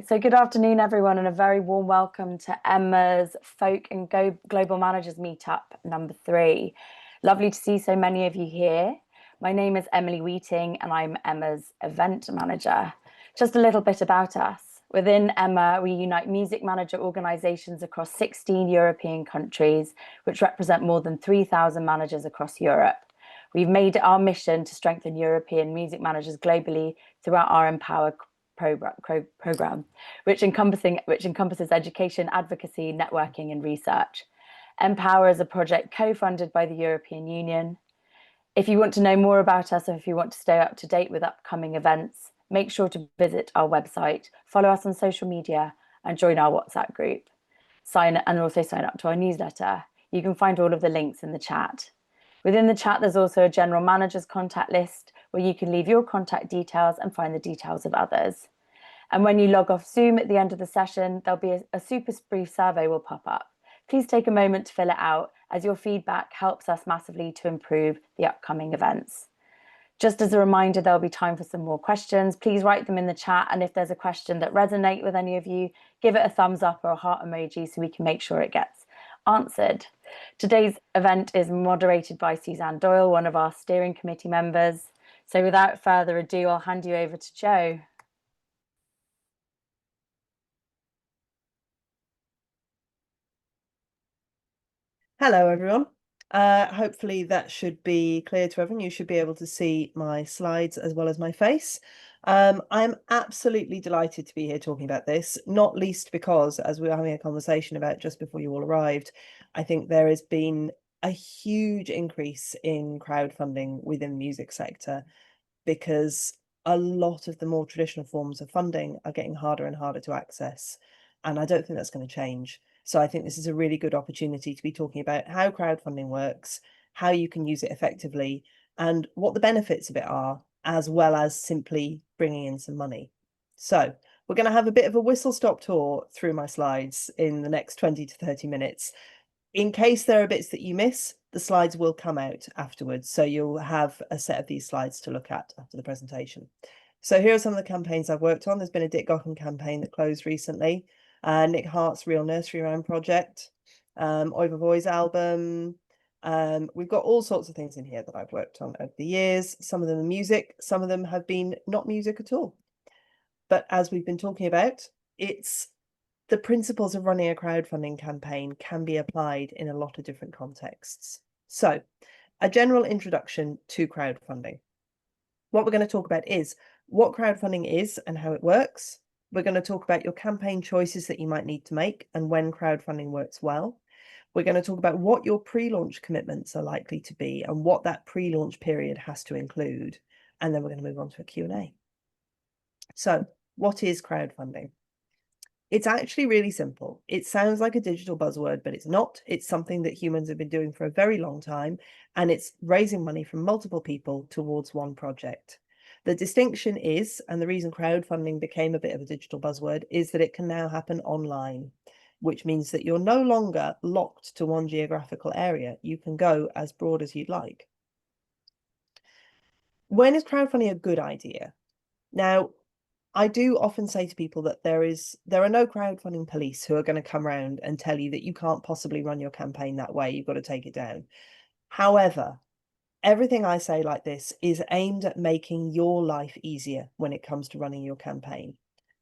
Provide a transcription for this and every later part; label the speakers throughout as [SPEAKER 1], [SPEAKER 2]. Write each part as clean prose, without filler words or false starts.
[SPEAKER 1] So good afternoon, everyone, and a very warm welcome to Emma's Folk and Global Managers Meetup number 3. Lovely to see so many of you here. My name is Emily Wheating, and I'm Emma's event manager. Just a little bit about us. Within Emma, we unite music manager organisations across 16 European countries, which represent more than 3,000 managers across Europe. We've made it our mission to strengthen European music managers globally throughout our Empower program, which encompasses education, advocacy, networking, and research. Empower is a project co-funded by the European Union. If you want to know more about us, or if you want to stay up to date with upcoming events, make sure to visit our website, follow us on social media, and join our WhatsApp group. Also sign up to our newsletter. You can find all of the links in the chat. Within the chat, there's also a general manager's contact list where you can leave your contact details and find the details of others. And when you log off Zoom at the end of the session, there'll be a super brief survey will pop up. Please take a moment to fill it out, as your feedback helps us massively to improve the upcoming events. Just as a reminder, there'll be time for some more questions. Please write them in the chat, and if there's a question that resonates with any of you, give it a thumbs up or a heart emoji so we can make sure it gets answered. Today's event is moderated by Suzanne Doyle, one of our steering committee members. So without further ado, I'll hand you over to Jo.
[SPEAKER 2] Hello, everyone. Hopefully that should be clear to everyone. You should be able to see my slides as well as my face. I'm absolutely delighted to be here talking about this, not least because, as we were having a conversation about just before you all arrived, I think there has been a huge increase in crowdfunding within the music sector because a lot of the more traditional forms of funding are getting harder and harder to access. And I don't think that's going to change. So I think this is a really good opportunity to be talking about how crowdfunding works, how you can use it effectively, and what the benefits of it are, as well as simply bringing in some money. So we're going to have a bit of a whistle-stop tour through my slides in the next 20 to 30 minutes. In case there are bits that you miss, the slides will come out afterwards. So you'll have a set of these slides to look at after the presentation. So here are some of the campaigns I've worked on. There's been a Dick Gaughan campaign that closed recently. Nick Hart's Real Nursery Rhyme project, Oiva Boy's album. We've got all sorts of things in here that I've worked on over the years. Some of them are music, some of them have been not music at all. But as we've been talking about, the principles of running a crowdfunding campaign can be applied in a lot of different contexts. So, a general introduction to crowdfunding. What we're going to talk about is what crowdfunding is and how it works. We're going to talk about your campaign choices that you might need to make and when crowdfunding works well. We're going to talk about what your pre-launch commitments are likely to be and what that pre-launch period has to include. And then we're going to move on to a Q&A. So, what is crowdfunding? It's actually really simple. It sounds like a digital buzzword, but it's not. It's something that humans have been doing for a very long time, and it's raising money from multiple people towards one project. The distinction is, and the reason crowdfunding became a bit of a digital buzzword, is that it can now happen online, which means that you're no longer locked to one geographical area. You can go as broad as you'd like. When is crowdfunding a good idea? Now, I do often say to people that there are no crowdfunding police who are going to come around and tell you that you can't possibly run your campaign that way. You've got to take it down. However, everything I say like this is aimed at making your life easier when it comes to running your campaign.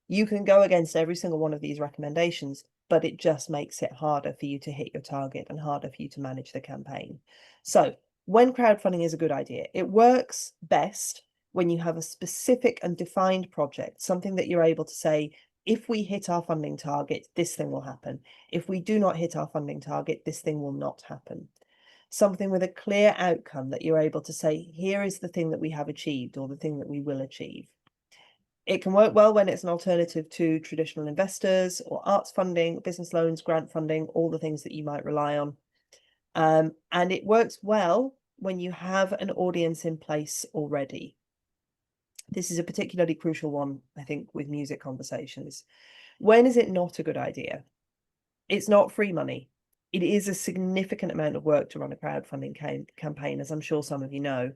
[SPEAKER 2] You can go against every single one of these recommendations, but it just makes it harder for you to hit your target and harder for you to manage the campaign. So when crowdfunding is a good idea, it works best when you have a specific and defined project, something that you're able to say, if we hit our funding target, this thing will happen. If we do not hit our funding target, this thing will not happen. Something with a clear outcome that you're able to say, here is the thing that we have achieved or the thing that we will achieve. It can work well when it's an alternative to traditional investors or arts funding, business loans, grant funding, all the things that you might rely on. And it works well when you have an audience in place already. This is a particularly crucial one, I think, with music conversations. When is it not a good idea? It's not free money. It is a significant amount of work to run a crowdfunding campaign, as I'm sure some of you know.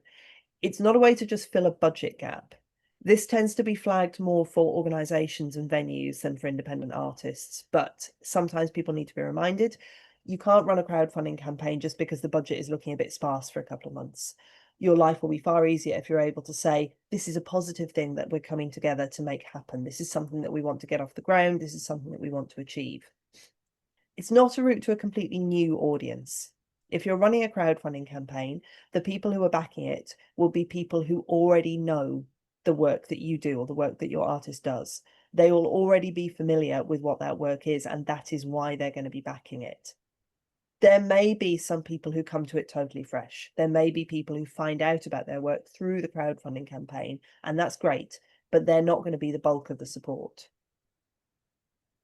[SPEAKER 2] It's not a way to just fill a budget gap. This tends to be flagged more for organisations and venues than for independent artists, but sometimes people need to be reminded you can't run a crowdfunding campaign just because the budget is looking a bit sparse for a couple of months. Your life will be far easier if you're able to say, this is a positive thing that we're coming together to make happen. This is something that we want to get off the ground. This is something that we want to achieve. It's not a route to a completely new audience. If you're running a crowdfunding campaign, the people who are backing it will be people who already know the work that you do or the work that your artist does. They will already be familiar with what that work is, and that is why they're going to be backing it. There may be some people who come to it totally fresh. There may be people who find out about their work through the crowdfunding campaign, and that's great, but they're not going to be the bulk of the support.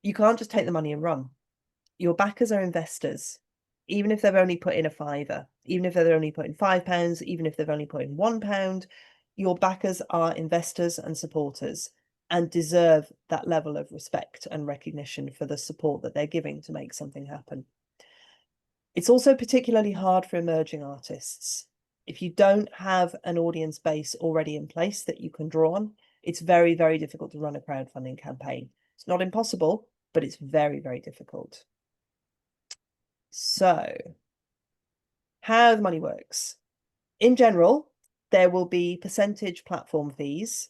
[SPEAKER 2] You can't just take the money and run. Your backers are investors. Even if they've only put in a fiver, even if they're only put in £5, even if they've only put in £1, your backers are investors and supporters and deserve that level of respect and recognition for the support that they're giving to make something happen. It's also particularly hard for emerging artists. If you don't have an audience base already in place that you can draw on, it's very, very difficult to run a crowdfunding campaign. It's not impossible, but it's very, very difficult. So, how the money works. In general, there will be percentage platform fees.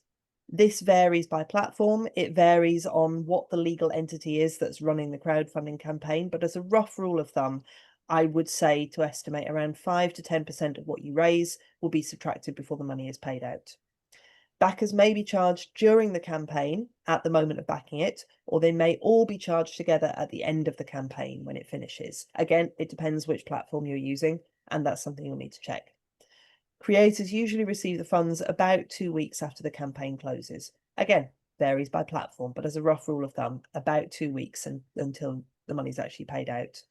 [SPEAKER 2] This varies by platform. It varies on what the legal entity is that's running the crowdfunding campaign. But as a rough rule of thumb, I would say to estimate around 5 to 10% of what you raise will be subtracted before the money is paid out. Backers may be charged during the campaign at the moment of backing it, or they may all be charged together at the end of the campaign when it finishes. Again, it depends which platform you're using, and that's something you'll need to check. Creators usually receive the funds about 2 weeks after the campaign closes. Again, varies by platform, but as a rough rule of thumb, about 2 weeks until the money's actually paid out.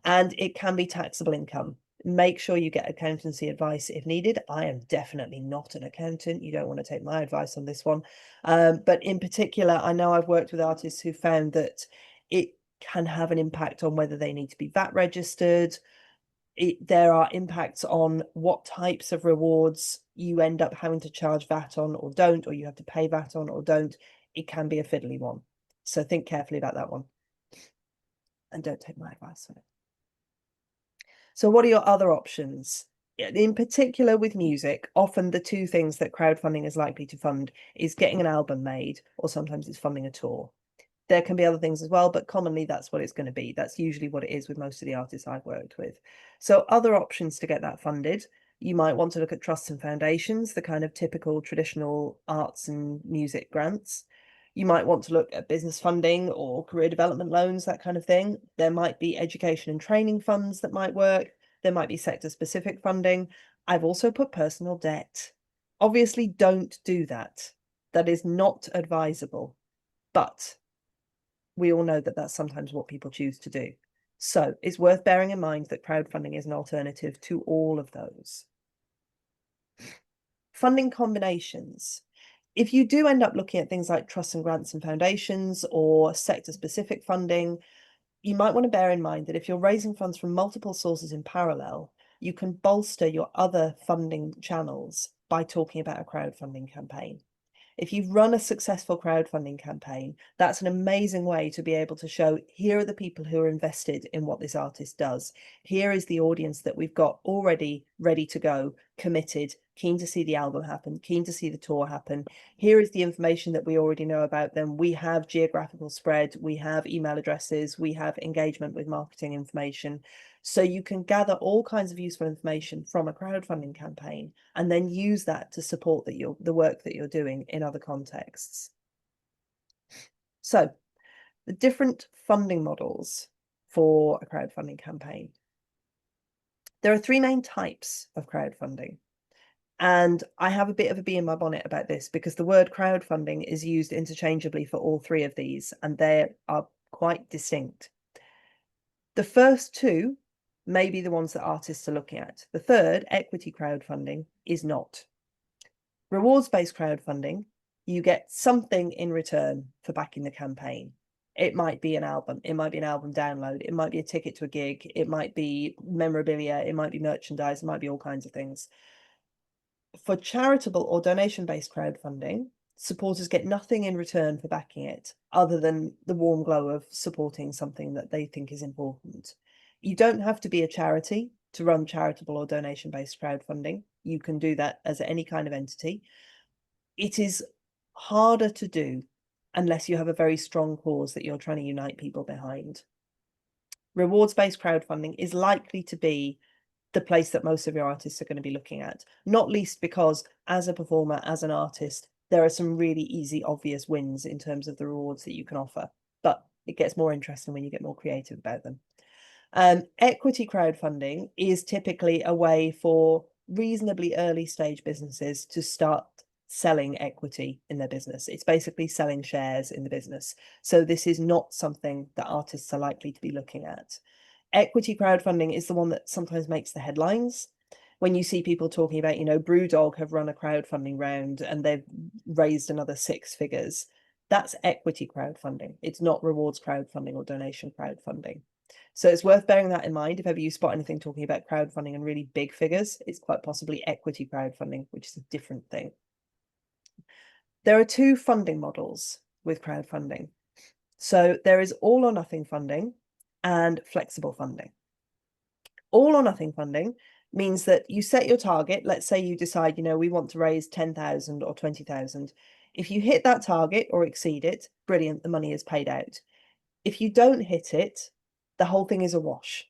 [SPEAKER 2] And it can be taxable income. Make sure you get accountancy advice if needed. I am definitely not an accountant. You don't want to take my advice on this one. But in particular, I know I've worked with artists who found that it can have an impact on whether they need to be VAT registered. There are impacts on what types of rewards you end up having to charge VAT on or don't, or you have to pay VAT on or don't. It can be a fiddly one. So think carefully about that one. And don't take my advice on it. So what are your other options? In particular with music, often the two things that crowdfunding is likely to fund is getting an album made, or sometimes it's funding a tour. There can be other things as well, but commonly that's what it's going to be. That's usually what it is with most of the artists I've worked with. So other options to get that funded, you might want to look at trusts and foundations, the kind of typical traditional arts and music grants. You might want to look at business funding or career development loans, that kind of thing. There might be education and training funds that might work. There might be sector-specific funding. I've also put personal debt. Obviously, don't do that. That is not advisable. But we all know that that's sometimes what people choose to do. So it's worth bearing in mind that crowdfunding is an alternative to all of those. Funding combinations. If you do end up looking at things like trusts and grants and foundations or sector-specific funding, you might want to bear in mind that if you're raising funds from multiple sources in parallel, you can bolster your other funding channels by talking about a crowdfunding campaign. If you've run a successful crowdfunding campaign, that's an amazing way to be able to show, here are the people who are invested in what this artist does. Here is the audience that we've got already ready to go, committed, keen to see the album happen, keen to see the tour happen. Here is the information that we already know about them. We have geographical spread, we have email addresses, we have engagement with marketing information. So you can gather all kinds of useful information from a crowdfunding campaign and then use that to support the work that you're doing in other contexts. So the different funding models for a crowdfunding campaign. There are three main types of crowdfunding. And I have a bit of a bee in my bonnet about this because the word crowdfunding is used interchangeably for all three of these, and they are quite distinct. The first two may be the ones that artists are looking at. The third, equity crowdfunding, is not. Rewards-based crowdfunding, you get something in return for backing the campaign. It might be an album, it might be an album download, it might be a ticket to a gig, it might be memorabilia, it might be merchandise, it might be all kinds of things. For charitable or donation-based crowdfunding, supporters get nothing in return for backing it other than the warm glow of supporting something that they think is important. You don't have to be a charity to run charitable or donation-based crowdfunding. You can do that as any kind of entity. It is harder to do unless you have a very strong cause that you're trying to unite people behind. Rewards-based crowdfunding is likely to be the place that most of your artists are going to be looking at, not least because as a performer, as an artist, there are some really easy, obvious wins in terms of the rewards that you can offer, but it gets more interesting when you get more creative about them. Equity crowdfunding is typically a way for reasonably early stage businesses to start selling equity in their business. It's basically selling shares in the business. So this is not something that artists are likely to be looking at. Equity crowdfunding is the one that sometimes makes the headlines. When you see people talking about, Brewdog have run a crowdfunding round and they've raised another 6 figures. That's equity crowdfunding. It's not rewards crowdfunding or donation crowdfunding. So it's worth bearing that in mind. If ever you spot anything talking about crowdfunding and really big figures, it's quite possibly equity crowdfunding, which is a different thing. There are 2 funding models with crowdfunding. So there is all or nothing funding and flexible funding. All or nothing funding means that you set your target. Let's say you decide, we want to raise 10,000 or 20,000. If you hit that target or exceed it, brilliant, the money is paid out. If you don't hit it, the whole thing is a wash.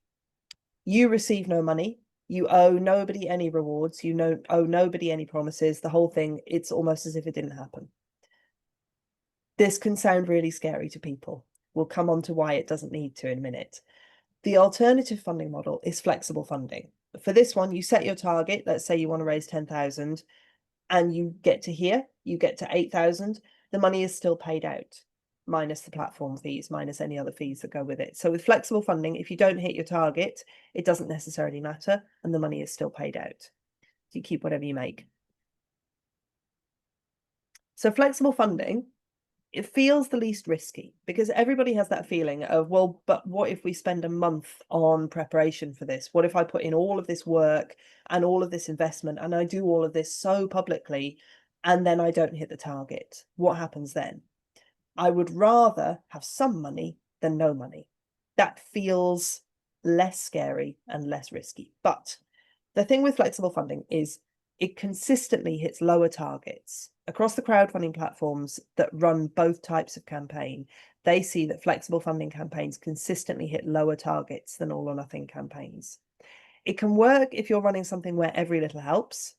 [SPEAKER 2] You receive no money. You owe nobody any rewards. You owe nobody any promises. The whole thing, it's almost as if it didn't happen. This can sound really scary to people. We'll come on to why it doesn't need to in a minute. The alternative funding model is flexible funding. For this one, you set your target. Let's say you want to raise 10,000 and you get to here, you get to 8,000. The money is still paid out, minus the platform fees, minus any other fees that go with it. So with flexible funding, if you don't hit your target, it doesn't necessarily matter and the money is still paid out. You keep whatever you make. So flexible funding, it feels the least risky because everybody has that feeling of, well, but what if we spend a month on preparation for this? What if I put in all of this work and all of this investment and I do all of this so publicly and then I don't hit the target? What happens then? I would rather have some money than no money. That feels less scary and less risky. But the thing with flexible funding is it consistently hits lower targets. Across the crowdfunding platforms that run both types of campaign, they see that flexible funding campaigns consistently hit lower targets than all or nothing campaigns. It can work if you're running something where every little helps,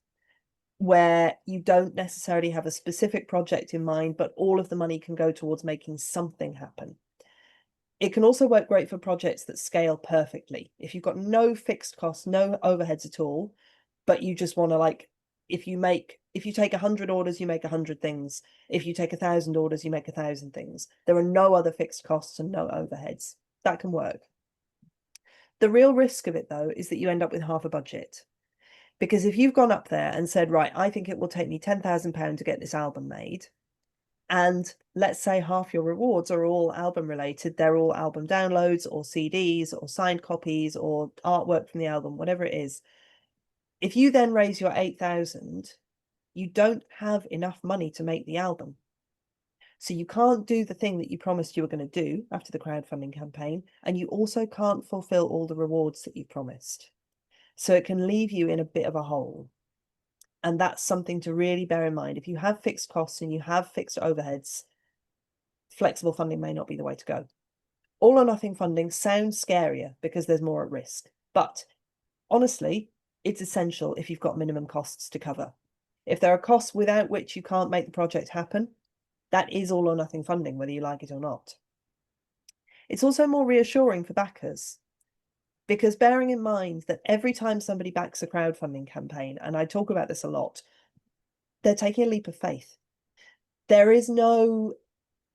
[SPEAKER 2] where you don't necessarily have a specific project in mind, but all of the money can go towards making something happen. It can also work great for projects that scale perfectly. If you've got no fixed costs, no overheads at all, but you just want to if you take 100 orders, you make 100 things. If you take 1,000 orders, you make 1,000 things. There are no other fixed costs and no overheads. That can work. The real risk of it, though, is that you end up with half a budget. Because if you've gone up there and said, right, I think it will take me £10,000 to get this album made, and let's say half your rewards are all album related, they're all album downloads or CDs or signed copies or artwork from the album, whatever it is. If you then raise your 8,000, you don't have enough money to make the album. So you can't do the thing that you promised you were going to do after the crowdfunding campaign, and you also can't fulfill all the rewards that you promised. So it can leave you in a bit of a hole. And that's something to really bear in mind. If you have fixed costs and you have fixed overheads, flexible funding may not be the way to go. All or nothing funding sounds scarier because there's more at risk. But honestly, it's essential if you've got minimum costs to cover. If there are costs without which you can't make the project happen, that is all or nothing funding, whether you like it or not. It's also more reassuring for backers, because bearing in mind that every time somebody backs a crowdfunding campaign, and I talk about this a lot, they're taking a leap of faith. There is no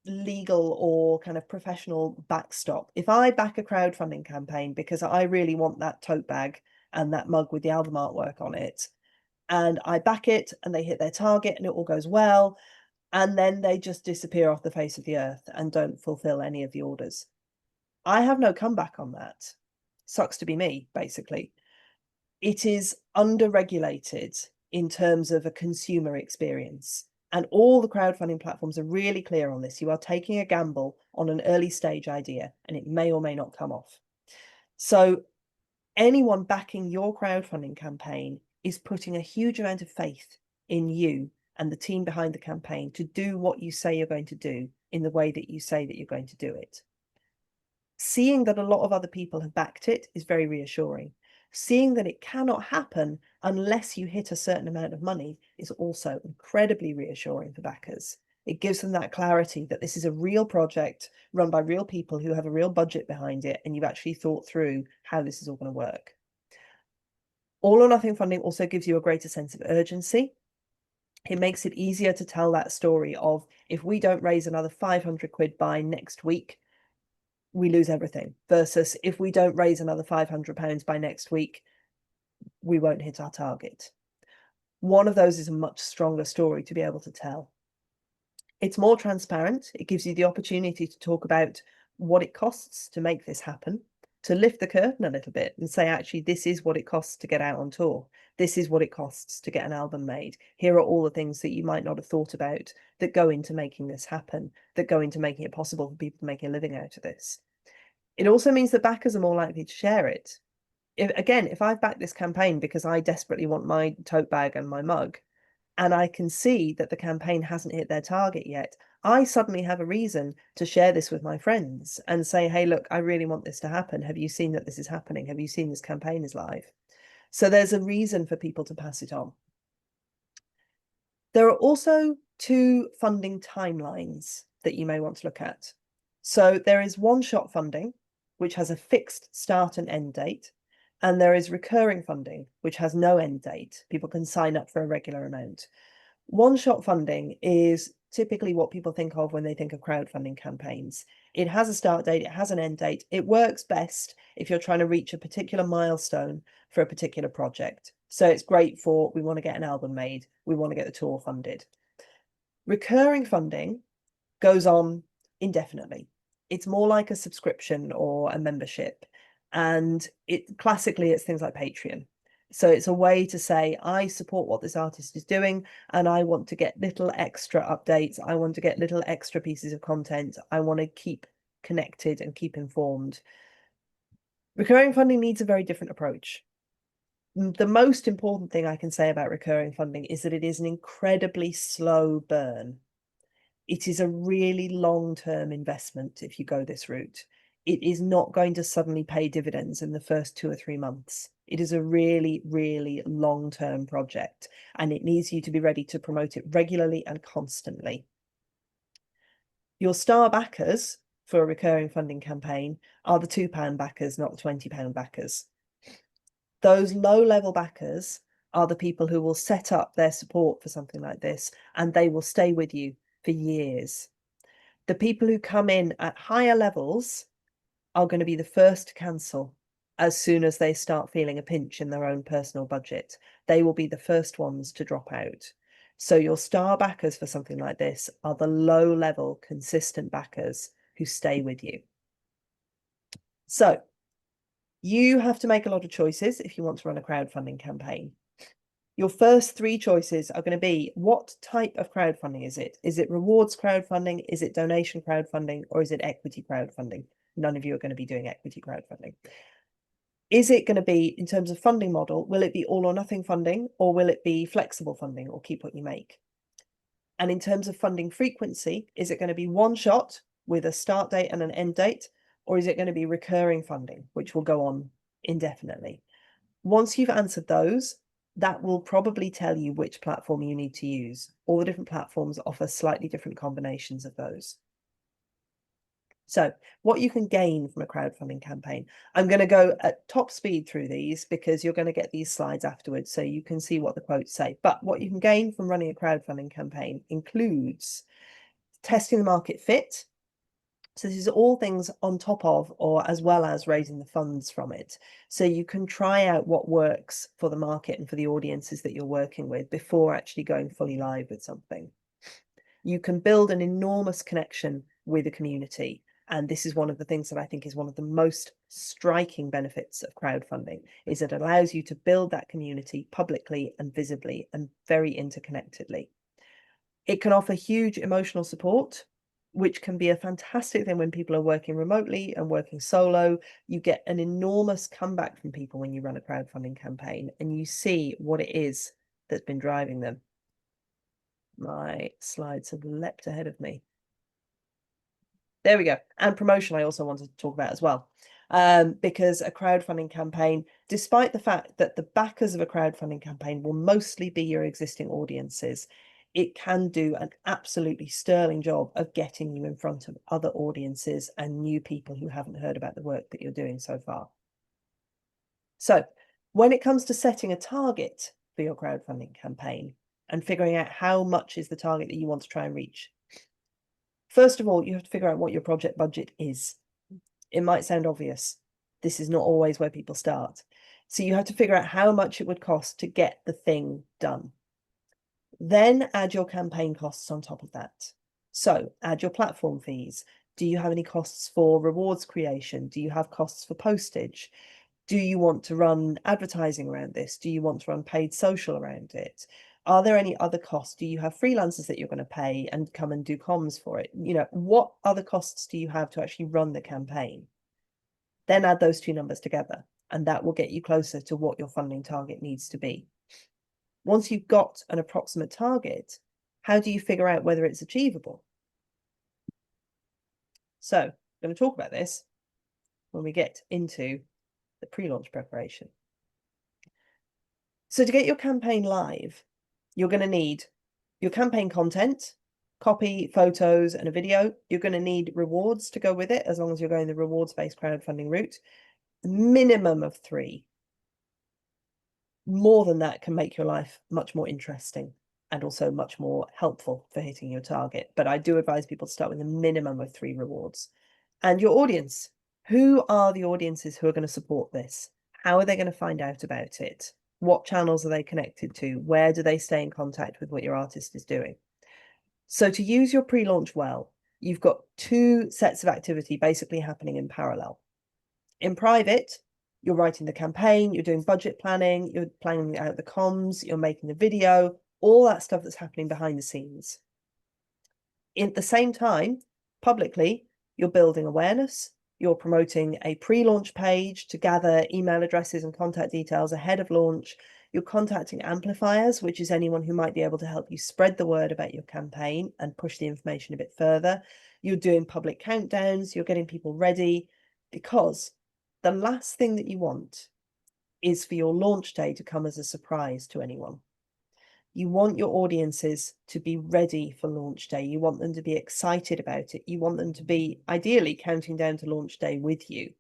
[SPEAKER 2] legal or kind of professional backstop. If I back a crowdfunding campaign because I really want that tote bag and that mug with the album artwork on it, and I back it and they hit their target and it all goes well, and then they just disappear off the face of the earth and don't fulfill any of the orders, I have no comeback on that. Sucks to be me, basically. It is under-regulated in terms of a consumer experience. And all the crowdfunding platforms are really clear on this. You are taking a gamble on an early stage idea, and it may or may not come off. So anyone backing your crowdfunding campaign is putting a huge amount of faith in you and the team behind the campaign to do what you say you're going to do in the way that you say that you're going to do it. Seeing that a lot of other people have backed it is very reassuring. Seeing that it cannot happen unless you hit a certain amount of money is also incredibly reassuring for backers. It gives them that clarity that this is a real project run by real people who have a real budget behind it, and you've actually thought through how this is all going to work. All or nothing funding also gives you a greater sense of urgency. It makes it easier to tell that story of, if we don't raise another 500 quid by next week, we lose everything, versus if we don't raise another £500 by next week, we won't hit our target. One of those is a much stronger story to be able to tell. It's more transparent. It gives you the opportunity to talk about what it costs to make this happen, to lift the curtain a little bit and say, actually, this is what it costs to get out on tour. This is what it costs to get an album made. Here are all the things that you might not have thought about that go into making this happen, that go into making it possible for people to make a living out of this. It also means that backers are more likely to share it. If I've backed this campaign because I desperately want my tote bag and my mug, and I can see that the campaign hasn't hit their target yet, I suddenly have a reason to share this with my friends and say, hey, look, I really want this to happen. Have you seen that this is happening? Have you seen this campaign is live? So there's a reason for people to pass it on. There are also 2 funding timelines that you may want to look at. So there is one-shot funding, which has a fixed start and end date, and there is recurring funding, which has no end date. People can sign up for a regular amount. One-shot funding is typically what people think of when they think of crowdfunding campaigns. It has a start date, it has an end date. It works best if you're trying to reach a particular milestone for a particular project. So it's great for, we want to get an album made, we want to get the tour funded. Recurring funding goes on indefinitely. It's more like a subscription or a membership. And classically, it's things like Patreon. So it's a way to say, I support what this artist is doing, and I want to get little extra updates. I want to get little extra pieces of content. I want to keep connected and keep informed. Recurring funding needs a very different approach. The most important thing I can say about recurring funding is that it is an incredibly slow burn. It is a really long-term investment if you go this route. It is not going to suddenly pay dividends in the first 2 or 3 months. It is a really, really long-term project, and it needs you to be ready to promote it regularly and constantly. Your star backers for a recurring funding campaign are the £2 backers, not the £20 backers. Those low-level backers are the people who will set up their support for something like this, and they will stay with you for years. The people who come in at higher levels are going to be the first to cancel as soon as they start feeling a pinch in their own personal budget. They will be the first ones to drop out. So your star backers for something like this are the low-level, consistent backers who stay with you. So you have to make a lot of choices if you want to run a crowdfunding campaign. Your first 3 choices are going to be, what type of crowdfunding is it? Is it rewards crowdfunding? Is it donation crowdfunding? Or is it equity crowdfunding? None of you are going to be doing equity crowdfunding. Is it going to be, in terms of funding model, will it be all or nothing funding, or will it be flexible funding, or keep what you make? And in terms of funding frequency, is it going to be one shot with a start date and an end date, or is it going to be recurring funding, which will go on indefinitely? Once you've answered those, that will probably tell you which platform you need to use. All the different platforms offer slightly different combinations of those. So what you can gain from a crowdfunding campaign, I'm going to go at top speed through these because you're going to get these slides afterwards so you can see what the quotes say. But what you can gain from running a crowdfunding campaign includes testing the market fit. So this is all things on top of, or as well as, raising the funds from it. So you can try out what works for the market and for the audiences that you're working with before actually going fully live with something. You can build an enormous connection with a community. And this is one of the things that I think is one of the most striking benefits of crowdfunding, is it allows you to build that community publicly and visibly and very interconnectedly. It can offer huge emotional support, which can be a fantastic thing when people are working remotely and working solo. You get an enormous comeback from people when you run a crowdfunding campaign and you see what it is that's been driving them. My slides have leapt ahead of me. There we go. And promotion I also wanted to talk about as well. Because a crowdfunding campaign, despite the fact that the backers of a crowdfunding campaign will mostly be your existing audiences, it can do an absolutely sterling job of getting you in front of other audiences and new people who haven't heard about the work that you're doing so far. So when it comes to setting a target for your crowdfunding campaign and figuring out how much is the target that you want to try and reach, first of all, you have to figure out what your project budget is. It might sound obvious. This is not always where people start. So you have to figure out how much it would cost to get the thing done. Then add your campaign costs on top of that. So add your platform fees. Do you have any costs for rewards creation? Do you have costs for postage? Do you want to run advertising around this? Do you want to run paid social around it? Are there any other costs? Do you have freelancers that you're going to pay and come and do comms for it? You know, what other costs do you have to actually run the campaign? Then add those two numbers together, and that will get you closer to what your funding target needs to be. Once you've got an approximate target, how do you figure out whether it's achievable? So I'm going to talk about this when we get into the pre-launch preparation. So to get your campaign live, you're going to need your campaign content, copy, photos, and a video. You're going to need rewards to go with it, as long as you're going the rewards-based crowdfunding route. A minimum of 3. More than that can make your life much more interesting and also much more helpful for hitting your target. But I do advise people to start with a minimum of 3 rewards. And your audience. Who are the audiences who are going to support this? How are they going to find out about it? What channels are they connected to? Where do they stay in contact with what your artist is doing? So to use your pre-launch well, you've got 2 sets of activity basically happening in parallel. In private, you're writing the campaign, you're doing budget planning, you're planning out the comms, you're making the video, all that stuff that's happening behind the scenes. At the same time, publicly, you're building awareness, you're promoting a pre-launch page to gather email addresses and contact details ahead of launch. You're contacting amplifiers, which is anyone who might be able to help you spread the word about your campaign and push the information a bit further. You're doing public countdowns, you're getting people ready, because the last thing that you want is for your launch day to come as a surprise to anyone. You want your audiences to be ready for launch day. You want them to be excited about it. You want them to be ideally counting down to launch day with you.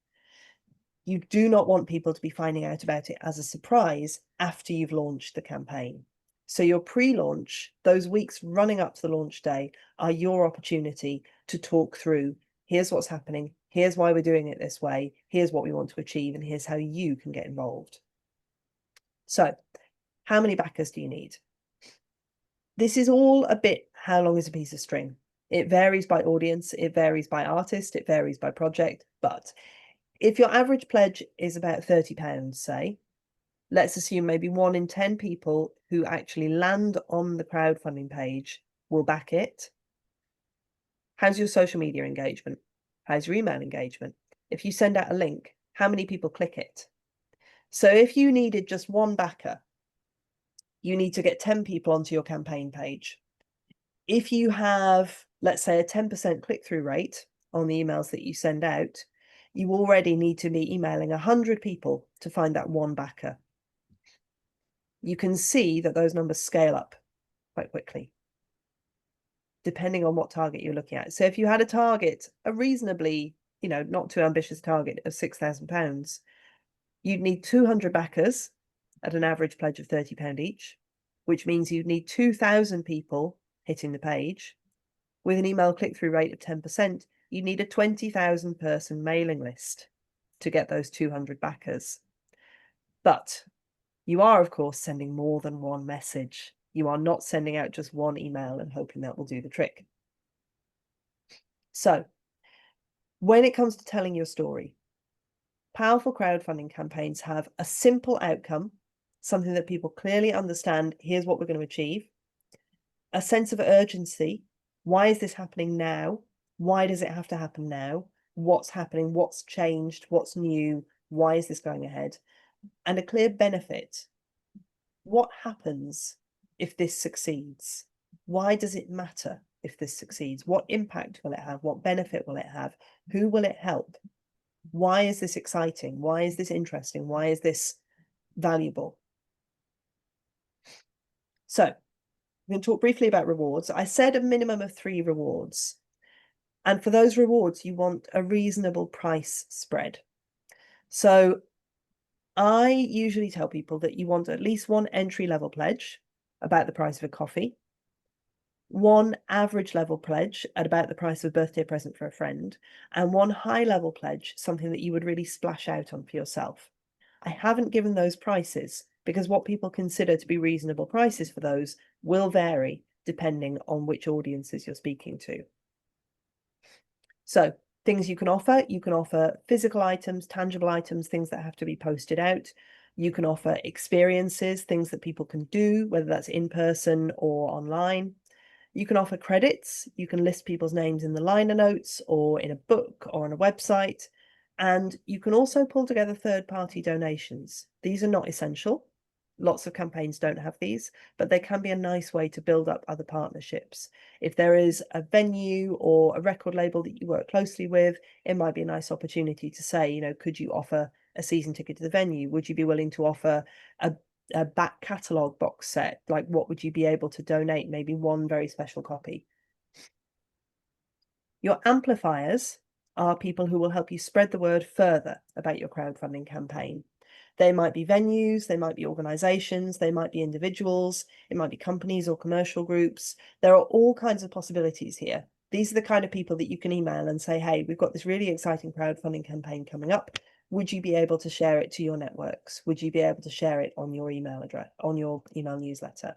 [SPEAKER 2] You do not want people to be finding out about it as a surprise after you've launched the campaign. So your pre-launch, those weeks running up to the launch day, are your opportunity to talk through, here's what's happening, here's why we're doing it this way, here's what we want to achieve, and here's how you can get involved. So how many backers do you need? This is all a bit how long is a piece of string. It varies by audience, it varies by artist, it varies by project. But if your average pledge is about £30, say, let's assume maybe 1 in 10 people who actually land on the crowdfunding page will back it. How's your social media engagement? How's your email engagement? If you send out a link, how many people click it? So if you needed just 1 backer, you need to get 10 people onto your campaign page. If you have, let's say, a 10% click-through rate on the emails that you send out, you already need to be emailing 100 people to find that 1 backer. You can see that those numbers scale up quite quickly, depending on what target you're looking at. So if you had a target, a reasonably, not too ambitious target of £6,000, you'd need 200 backers at an average pledge of £30 each, which means you'd need 2,000 people hitting the page. With an email click-through rate of 10%, you need a 20,000 person mailing list to get those 200 backers. But you are, of course, sending more than 1 message. You are not sending out just 1 email and hoping that will do the trick. So when it comes to telling your story, powerful crowdfunding campaigns have a simple outcome, something that people clearly understand, here's what we're going to achieve. a sense of urgency. Why is this happening now? Why does it have to happen now? What's happening? What's changed? What's new? Why is this going ahead? And a clear benefit. What happens if this succeeds? Why does it matter if this succeeds? What impact will it have? What benefit will it have? Who will it help? Why is this exciting? Why is this interesting? Why is this valuable? So I'm going to talk briefly about rewards. I said a minimum of 3 rewards. And for those rewards, you want a reasonable price spread. So I usually tell people that you want at least 1 entry-level pledge, about the price of a coffee, 1 average level pledge at about the price of a birthday present for a friend, and 1 high level pledge, something that you would really splash out on for yourself. I haven't given those prices because what people consider to be reasonable prices for those will vary depending on which audiences you're speaking to. So things you can offer physical items, tangible items, things that have to be posted out. You can offer experiences, things that people can do, whether that's in person or online. You can offer credits. You can list people's names in the liner notes or in a book or on a website. And you can also pull together third-party donations. These are not essential. Lots of campaigns don't have these, but they can be a nice way to build up other partnerships. If there is a venue or a record label that you work closely with, it might be a nice opportunity to say, you know, could you offer a season ticket to the venue? Would you be willing to offer a back catalogue box set? Like, what would you be able to donate? Maybe 1 very special copy. Your amplifiers are people who will help you spread the word further about your crowdfunding campaign. They might be venues, they might be organizations, they might be individuals, it might be companies or commercial groups. There are all kinds of possibilities here. These are the kind of people that you can email and say, hey, we've got this really exciting crowdfunding campaign coming up. Would you be able to share it to your networks? Would you be able to share it on your email address, on your email newsletter?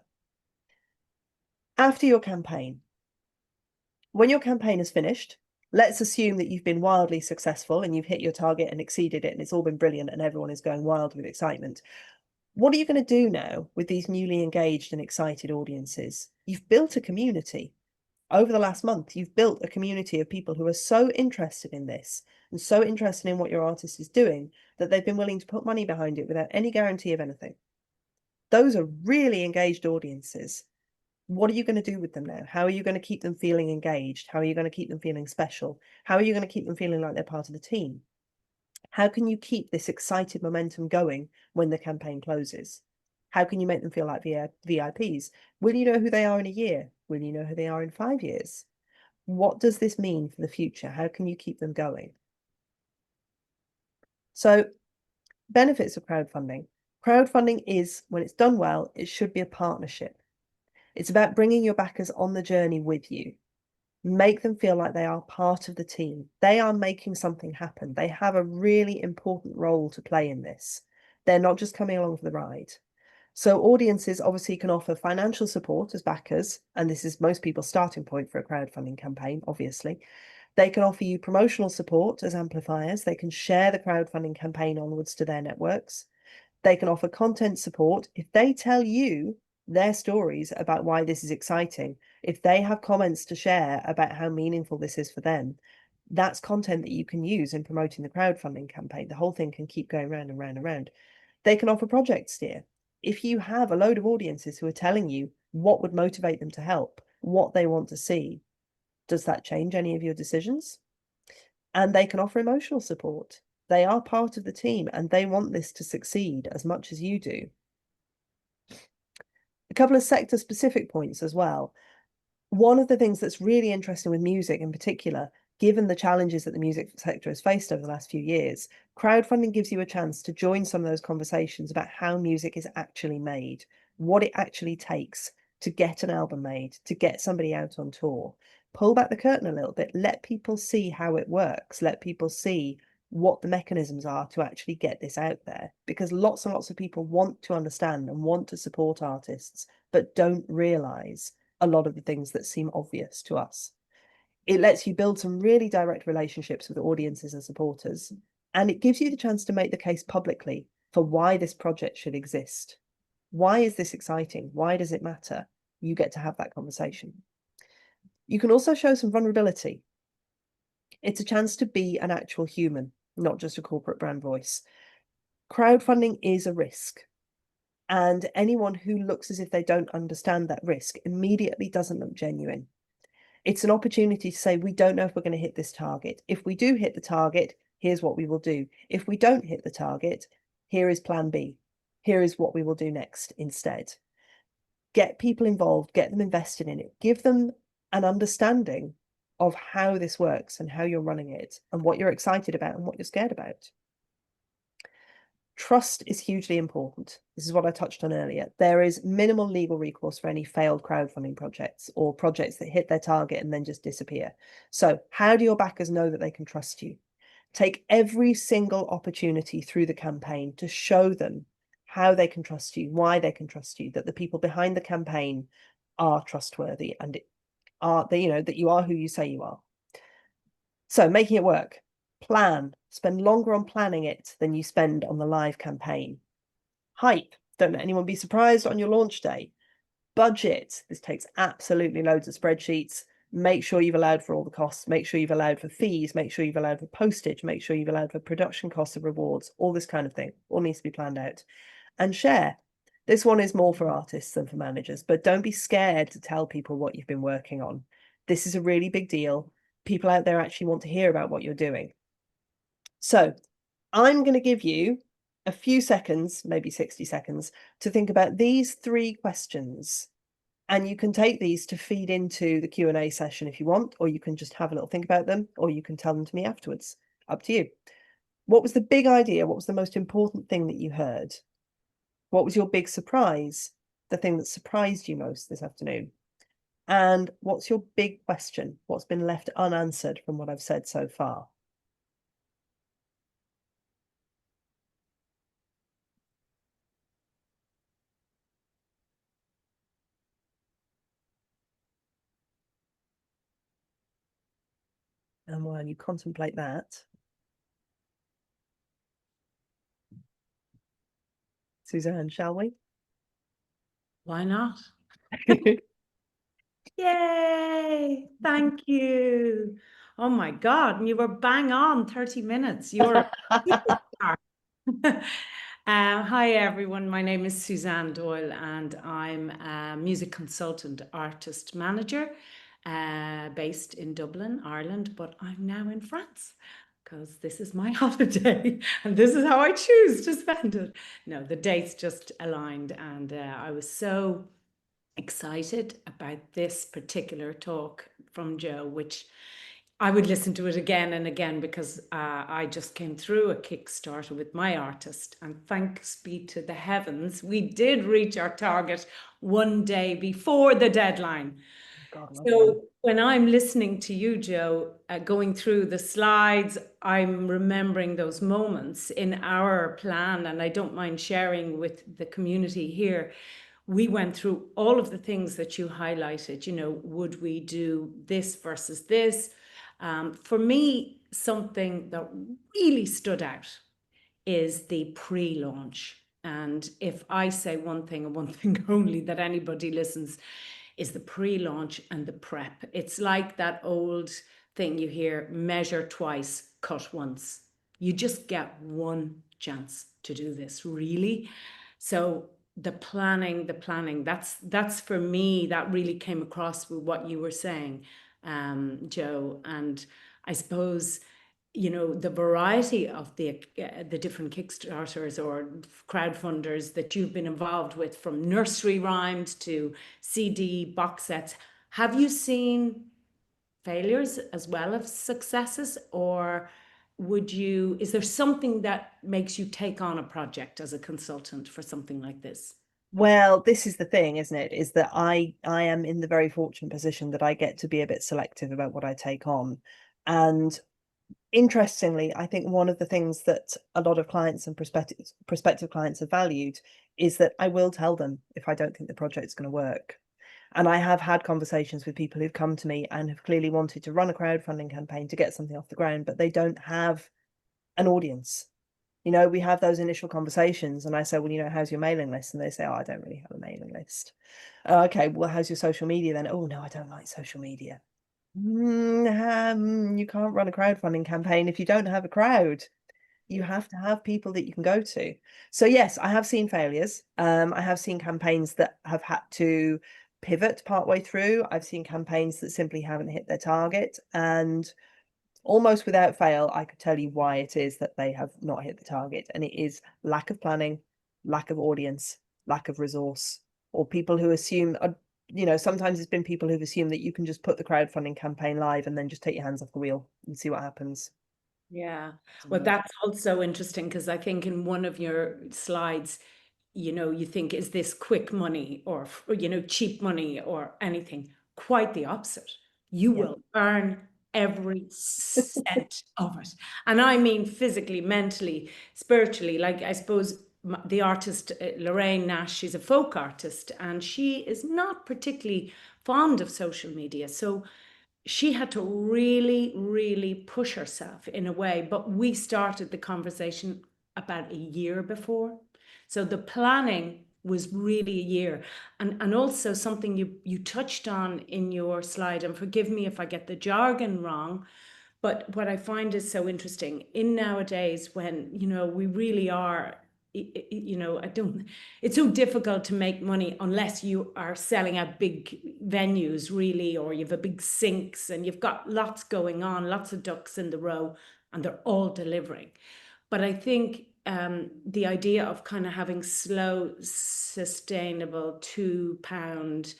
[SPEAKER 2] After your campaign, when your campaign is finished, let's assume that you've been wildly successful and you've hit your target and exceeded it and it's all been brilliant and everyone is going wild with excitement. What are you going to do now with these newly engaged and excited audiences? You've built a community. Over the last month, you've built a community of people who are so interested in this and so interested in what your artist is doing that they've been willing to put money behind it without any guarantee of anything. Those are really engaged audiences. What are you going to do with them now? How are you going to keep them feeling engaged? How are you going to keep them feeling special? How are you going to keep them feeling like they're part of the team? How can you keep this excited momentum going when the campaign closes? How can you make them feel like VIPs? Will you know who they are in a year? Will you know who they are in 5 years? What does this mean for the future? How can you keep them going? So, benefits of crowdfunding. Crowdfunding is, when it's done well, it should be a partnership. It's about bringing your backers on the journey with you. Make them feel like they are part of the team. They are making something happen. They have a really important role to play in this. They're not just coming along for the ride. So audiences obviously can offer financial support as backers, and this is most people's starting point for a crowdfunding campaign, obviously. They can offer you promotional support as amplifiers. They can share the crowdfunding campaign onwards to their networks. They can offer content support. If they tell you their stories about why this is exciting, if they have comments to share about how meaningful this is for them, that's content that you can use in promoting the crowdfunding campaign. The whole thing can keep going round and round and round. They can offer project steer. If you have a load of audiences who are telling you what would motivate them to help, what they want to see, does that change any of your decisions? And they can offer emotional support. They are part of the team and they want this to succeed as much as you do. A couple of sector specific points as well. One of the things that's really interesting with music in particular, given the challenges that the music sector has faced over the last few years, crowdfunding gives you a chance to join some of those conversations about how music is actually made, what it actually takes to get an album made, to get somebody out on tour. Pull back the curtain a little bit, let people see how it works, let people see what the mechanisms are to actually get this out there, because lots and lots of people want to understand and want to support artists, but don't realize a lot of the things that seem obvious to us. It lets you build some really direct relationships with audiences and supporters, and it gives you the chance to make the case publicly for why this project should exist. Why is this exciting? Why does it matter? you get to have that conversation. You can also show some vulnerability. It's a chance to be an actual human, not just a corporate brand voice. Crowdfunding is a risk. And anyone who looks as if they don't understand that risk immediately doesn't look genuine. It's an opportunity to say, we don't know if we're going to hit this target. If we do hit the target, here's what we will do. If we don't hit the target, here is plan B. Here is what we will do next instead. Get people involved, get them invested in it, give them an understanding of how this works and how you're running it and what you're excited about and what you're scared about. Trust is hugely important. This is what I touched on earlier. There is minimal legal recourse for any failed crowdfunding projects or projects that hit their target and then just disappear. So how do your backers know that they can trust you? Take every single opportunity through the campaign to show them how they can trust you, why they can trust you, that the people behind the campaign are trustworthy and are they, that you are who you say you are. So making it work. Plan. Spend longer on planning it than you spend on the live campaign. Hype. Don't let anyone be surprised on your launch day. Budget. This takes absolutely loads of spreadsheets. Make sure you've allowed for all the costs. Make sure you've allowed for fees. Make sure you've allowed for postage. Make sure you've allowed for production costs of rewards. All this kind of thing. All needs to be planned out. And share. This one is more for artists than for managers, but don't be scared to tell people what you've been working on. This is a really big deal. People out there actually want to hear about what you're doing. So I'm going to give you a few seconds, maybe 60 seconds, to think about these 3 questions. And you can take these to feed into the Q&A session if you want, or you can just have a little think about them, or you can tell them to me afterwards. Up to you. What was the big idea? What was the most important thing that you heard? What was your big surprise? The thing that surprised you most this afternoon? And what's your big question? What's been left unanswered from what I've said so far? And while you contemplate that, Suzanne, shall we?
[SPEAKER 3] Why not? Yay! Thank you. Oh my God, and you were bang on 30 minutes. You're hi everyone. My name is Suzanne Doyle and I'm a music consultant, artist manager, based in Dublin, Ireland, but I'm now in France because this is my holiday and this is how I choose to spend it. No, the dates just aligned and I was so excited about this particular talk from Joe, which I would listen to it again and again because I just came through a Kickstarter with my artist, and thanks be to the heavens, we did reach our target one day before the deadline.
[SPEAKER 2] God,
[SPEAKER 3] So when I'm listening to you, Joe, going through the slides, I'm remembering those moments in our plan, and I don't mind sharing with the community here. We went through all of the things that you highlighted, would we do this versus this? For me, something that really stood out is the pre-launch. And if I say one thing and one thing only that anybody listens, is the pre-launch and the prep. It's like that old thing you hear, measure twice, cut once. You just get one chance to do this, really. So the planning, that's for me, that really came across with what you were saying, Joe. And I suppose, the variety of the different Kickstarters or crowdfunders that you've been involved with, from nursery rhymes to CD box sets, have you seen failures as well as successes, or is there something that makes you take on a project as a consultant for something like this?
[SPEAKER 2] Well, this is the thing, isn't it? Is that I am in the very fortunate position that I get to be a bit selective about what I take on. And interestingly, I think one of the things that a lot of clients and prospective clients have valued is that I will tell them if I don't think the project's going to work. And I have had conversations with people who've come to me and have clearly wanted to run a crowdfunding campaign to get something off the ground, but they don't have an audience. You know, we have those initial conversations and I say, well, you know, how's your mailing list? And they say, oh, I don't really have a mailing list. Okay, well, how's your social media then? Oh, no, I don't like social media. You can't run a crowdfunding campaign if you don't have a crowd. You have to have people that you can go to. So yes, I have seen failures. I have seen campaigns that have had to pivot partway through. I've seen campaigns that simply haven't hit their target, and almost without fail, I could tell you why it is that they have not hit the target. And it is lack of planning, lack of audience, lack of resource, or people who assume, you know, sometimes it's been people who've assumed that you can just put the crowdfunding campaign live and then just take your hands off the wheel and see what happens.
[SPEAKER 3] Yeah, well, that's also interesting because I think in one of your slides, you know, you think, is this quick money or, you know, cheap money or anything? Quite the opposite. You will earn every cent of it. And I mean physically, mentally, spiritually. Like, I suppose the artist Lorraine Nash, she's a folk artist and she is not particularly fond of social media. So she had to really, really push herself in a way. But we started the conversation about a year before. So the planning was really a year. And also something you touched on in your slide, and forgive me if I get the jargon wrong, but what I find is so interesting in nowadays when, you know, we really are, you know, it's so difficult to make money unless you are selling at big venues, really, or you have a big sinks and you've got lots going on, lots of ducks in the row, and they're all delivering. But I think the idea of kind of having slow, sustainable £2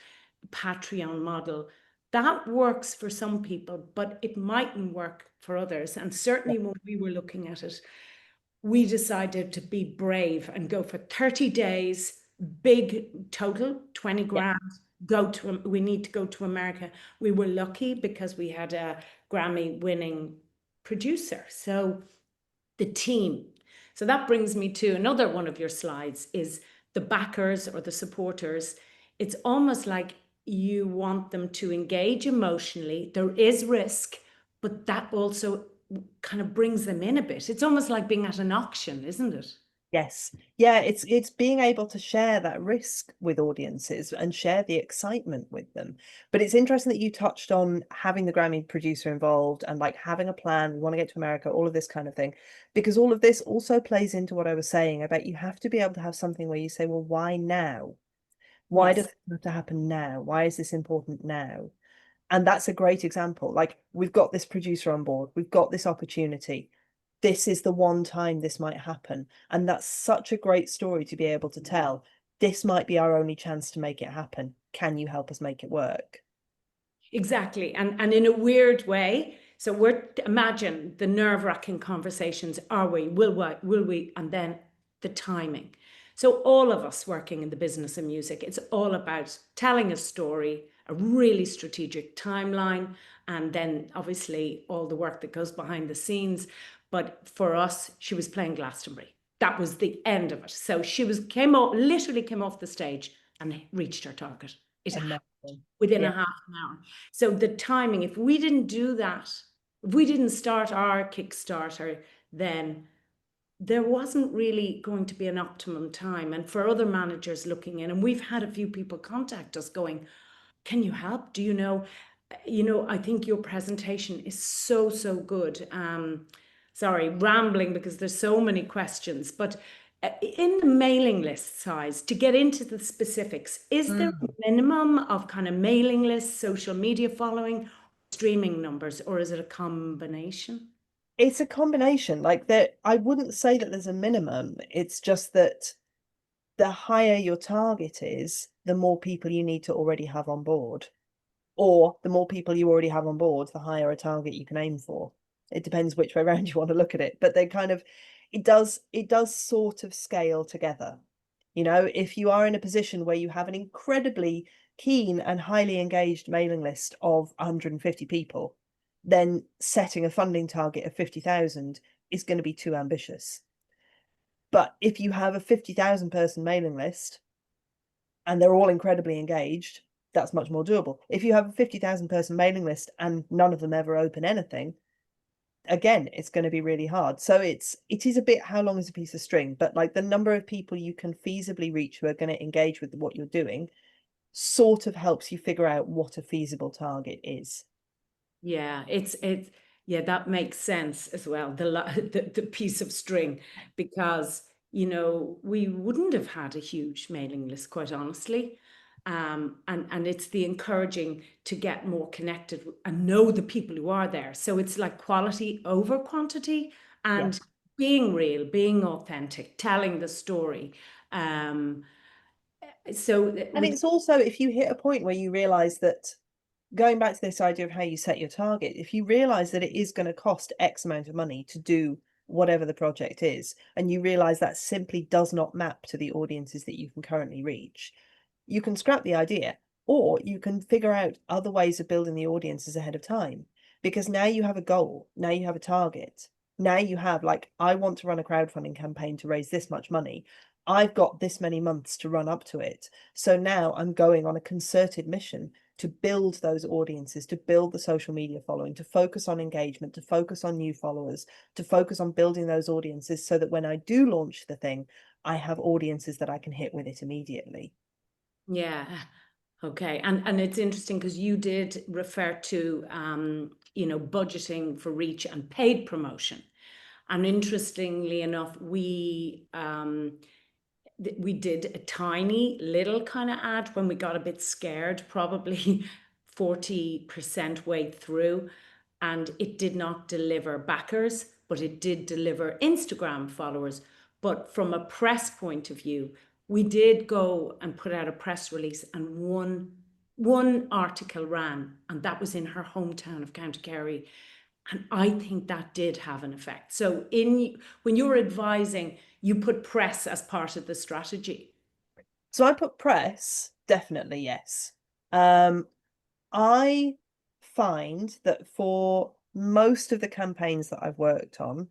[SPEAKER 3] Patreon model, that works for some people, but it mightn't work for others. And certainly when we were looking at it, we decided to be brave and go for 30 days, big total, 20 grand. We need to go to America. We were lucky because we had a Grammy winning producer. So the team. So that brings me to another one of your slides is the backers or the supporters. It's almost like you want them to engage emotionally. There is risk, but that also kind of brings them in a bit. It's almost like being at an auction, isn't it?
[SPEAKER 2] Yes. Yeah, it's being able to share that risk with audiences and share the excitement with them. But it's interesting that you touched on having the Grammy producer involved and like having a plan, we want to get to America, all of this kind of thing, because all of this also plays into what I was saying about you have to be able to have something where you say, well, why now? Why does it have to happen now? Why is this important now? And that's a great example. Like, we've got this producer on board, we've got this opportunity. This is the one time this might happen. And that's such a great story to be able to tell. This might be our only chance to make it happen. Can you help us make it work?
[SPEAKER 3] Exactly. And in a weird way, so imagine the nerve-wracking conversations, will we, and then the timing. So all of us working in the business of music, it's all about telling a story, a really strategic timeline, and then obviously all the work that goes behind the scenes. But for us, she was playing Glastonbury. That was the end of it. So literally came off the stage and reached her target. It happened within a half an hour. So the timing, if we didn't do that, if we didn't start our Kickstarter, then there wasn't really going to be an optimum time. And for other managers looking in, and we've had a few people contact us going, can you help? Do you know, I think your presentation is so, so good. Sorry, rambling because there's so many questions, but in the mailing list size, to get into the specifics, is there a minimum of kind of mailing lists, social media following, streaming numbers, or is it a combination?
[SPEAKER 2] It's a combination. Like, that, I wouldn't say that there's a minimum. It's just that the higher your target is, the more people you need to already have on board. Or the more people you already have on board, the higher a target you can aim for. It depends which way around you want to look at it. But they kind of, it does sort of scale together. You know, if you are in a position where you have an incredibly keen and highly engaged mailing list of 150 people, then setting a funding target of 50,000 is going to be too ambitious. But if you have a 50,000 person mailing list and they're all incredibly engaged, that's much more doable. If you have a 50,000 person mailing list and none of them ever open anything, again, it's going to be really hard. So it is a bit, how long is a piece of string? But like the number of people you can feasibly reach who are going to engage with what you're doing sort of helps you figure out what a feasible target is.
[SPEAKER 3] Yeah, yeah, that makes sense as well. The piece of string, because we wouldn't have had a huge mailing list, quite honestly. And it's the encouraging to get more connected and know the people who are there. So it's like quality over quantity, and being real, being authentic, telling the story. And
[SPEAKER 2] it's also, if you hit a point where you realize that, going back to this idea of how you set your target, if you realize that it is going to cost X amount of money to do whatever the project is, and you realize that simply does not map to the audiences that you can currently reach, you can scrap the idea, or you can figure out other ways of building the audiences ahead of time, because now you have a goal, now you have a target, now you have, like, I want to run a crowdfunding campaign to raise this much money. I've got this many months to run up to it. So now I'm going on a concerted mission to build those audiences, to build the social media following, to focus on engagement, to focus on new followers, to focus on building those audiences so that when I do launch the thing, I have audiences that I can hit with it immediately.
[SPEAKER 3] Yeah. Okay. And it's interesting because you did refer to, budgeting for reach and paid promotion. And interestingly enough, we did a tiny little kind of ad when we got a bit scared, probably 40% way through, and it did not deliver backers, but it did deliver Instagram followers. But from a press point of view, we did go and put out a press release, and one article ran, and that was in her hometown of County Kerry. And I think that did have an effect. So when you're advising, you put press as part of the strategy.
[SPEAKER 2] So I put press, definitely, yes. I find that for most of the campaigns that I've worked on,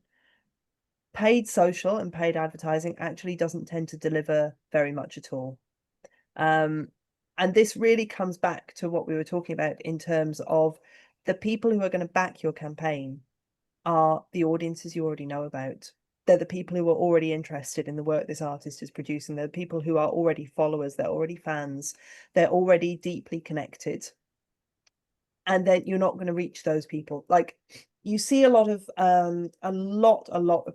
[SPEAKER 2] paid social and paid advertising actually doesn't tend to deliver very much at all. And this really comes back to what we were talking about in terms of the people who are going to back your campaign are the audiences you already know about. They're the people who are already interested in the work this artist is producing. They're the people who are already followers. They're already fans. They're already deeply connected. And then you're not going to reach those people. Like, you see a lot of